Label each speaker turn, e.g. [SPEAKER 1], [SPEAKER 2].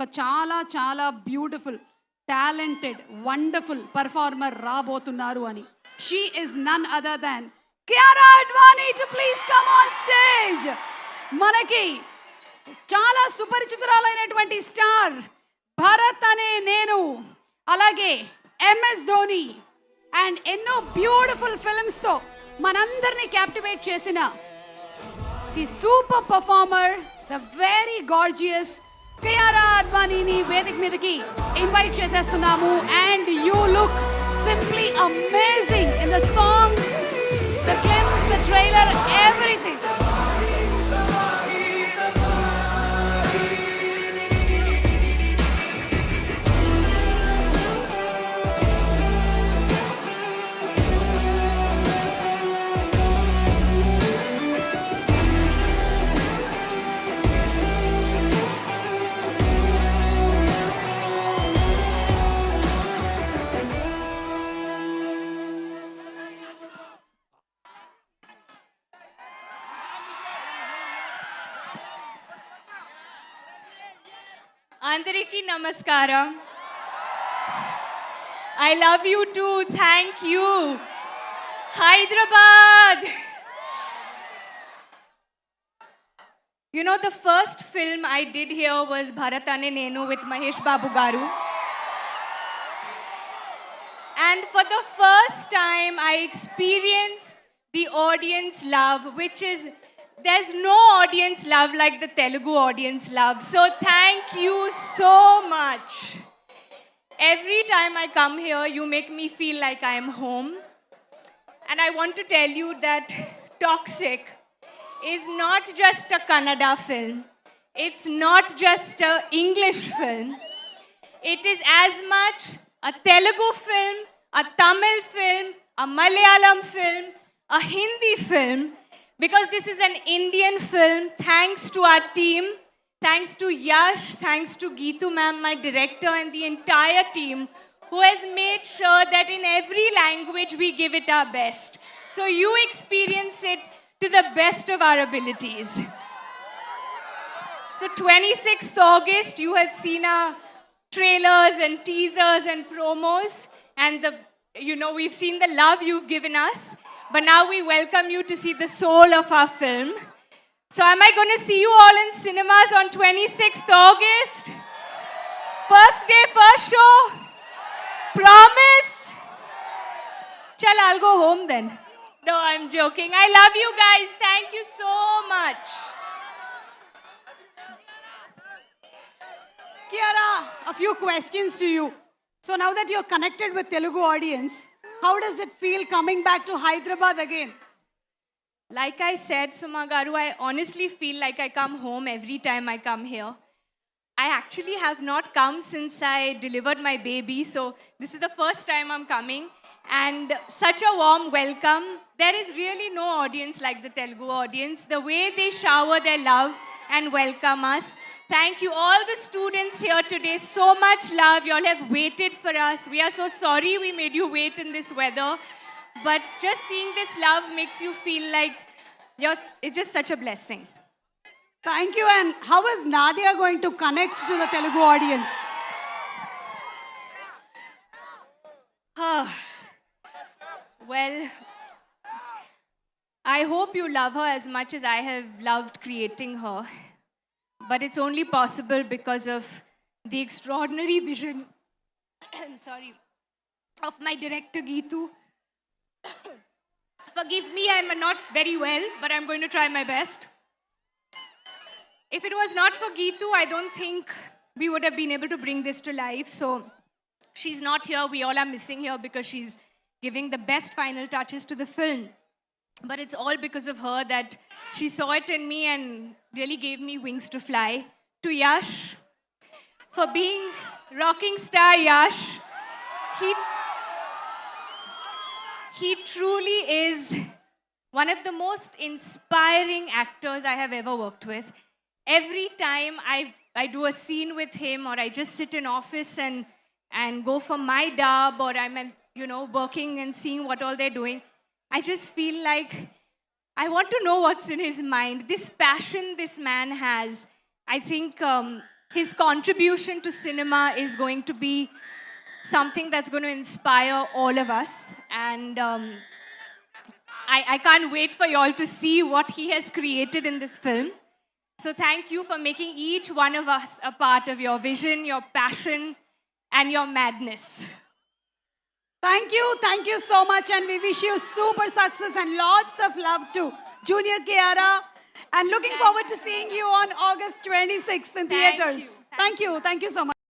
[SPEAKER 1] ఒక చాలా చాలా బ్యూటిఫుల్ టాలెంటెడ్ వండర్ఫుల్ పర్ఫార్మర్ రాబోతున్నారు అని. She is none other than Kiara Advani. To please come on stage. మనకి చాలా సుపరిచితురాలైనటువంటి స్టార్ భరత్ అనే నేను, అలాగే ఎంఎస్ ధోని అండ్ ఎన్నో బ్యూటిఫుల్ ఫిల్మ్స్తో మనందరినీ క్యాప్టివేట్ చేసిన the super performer, the very gorgeous Kiara అడ్వాణిని వేదిక మీదకి ఇన్వైట్ చేసేస్తున్నాము. And you look simply amazing in the song, the clips, the trailer, everything.
[SPEAKER 2] Andariki namaskaram. I love you too. Thank you. Hyderabad. You know, the first film I did here was Bharat Ane Nenu with Mahesh Babu Garu. And for the first time, I experienced the audience love, which is, there's no audience love like the Telugu audience love. So thank you so much. Every time I come here, you make me feel like I am home. And I want to tell you that Toxic is not just a Kannada film. It's not just an English film. It is as much a Telugu film, a Tamil film, a Malayalam film, a Hindi film, because this is an Indian film. Thanks to our team, thanks to Yash, thanks to Geetu ma'am, my director, and the entire team who has made sure that in every language we give it our best. So you experience it to the best of our abilities. So 26th August, you have seen our trailers and teasers and promos, and we've seen the love you've given us. But now we welcome you to see the soul of our film. So am I going to see you all in cinemas on 26th August? First day, first show? Promise? Chal, I'll go home then. No, I'm joking. I love you guys. Thank you so much.
[SPEAKER 1] Kiara, a few questions to you. So now that you're connected with Telugu audience, how does it feel coming back to Hyderabad again?
[SPEAKER 2] Like I said, Suma Garu, I honestly feel like I come home every time I come here. I actually have not come since I delivered my baby, so this is the first time I'm coming. And such a warm welcome. There is really no audience like the Telugu audience. The way they shower their love and welcome us. Thank you, all the students here today. So much love. You all have waited for us. We are so sorry we made you wait in this weather. But just seeing this love makes you feel like it's just such a blessing.
[SPEAKER 1] Thank you. And how is Nadia going to connect to the Telugu audience?
[SPEAKER 2] Well, I hope you love her as much as I have loved creating her. But it's only possible because of the extraordinary vision of my director Geetu. Forgive me, I'm not very well, but I'm going to try my best. If it was not for Geetu, I don't think we would have been able to bring this to life. So she's not here. We all are missing her because she's giving the best final touches to the film. But it's all because of her that she saw it in me and really gave me wings to fly. To Yash, for being rocking star Yash. He truly is one of the most inspiring actors I have ever worked with. Every time I do a scene with him, or I just sit in office and go for my dub, or I'm working and seeing what all they're doing, I just feel like I want to know what's in his mind. This passion this man has, I think his contribution to cinema is going to be something that's going to inspire all of us. And I can't wait for you all to see what he has created in this film. So thank you for making each one of us a part of your vision, your passion, and your madness.
[SPEAKER 1] Thank you so much, and we wish you super success and lots of love to Junior Kiara. And looking forward to seeing you on August 26th in
[SPEAKER 2] Thank
[SPEAKER 1] theaters.
[SPEAKER 2] you.
[SPEAKER 1] Thank you so much.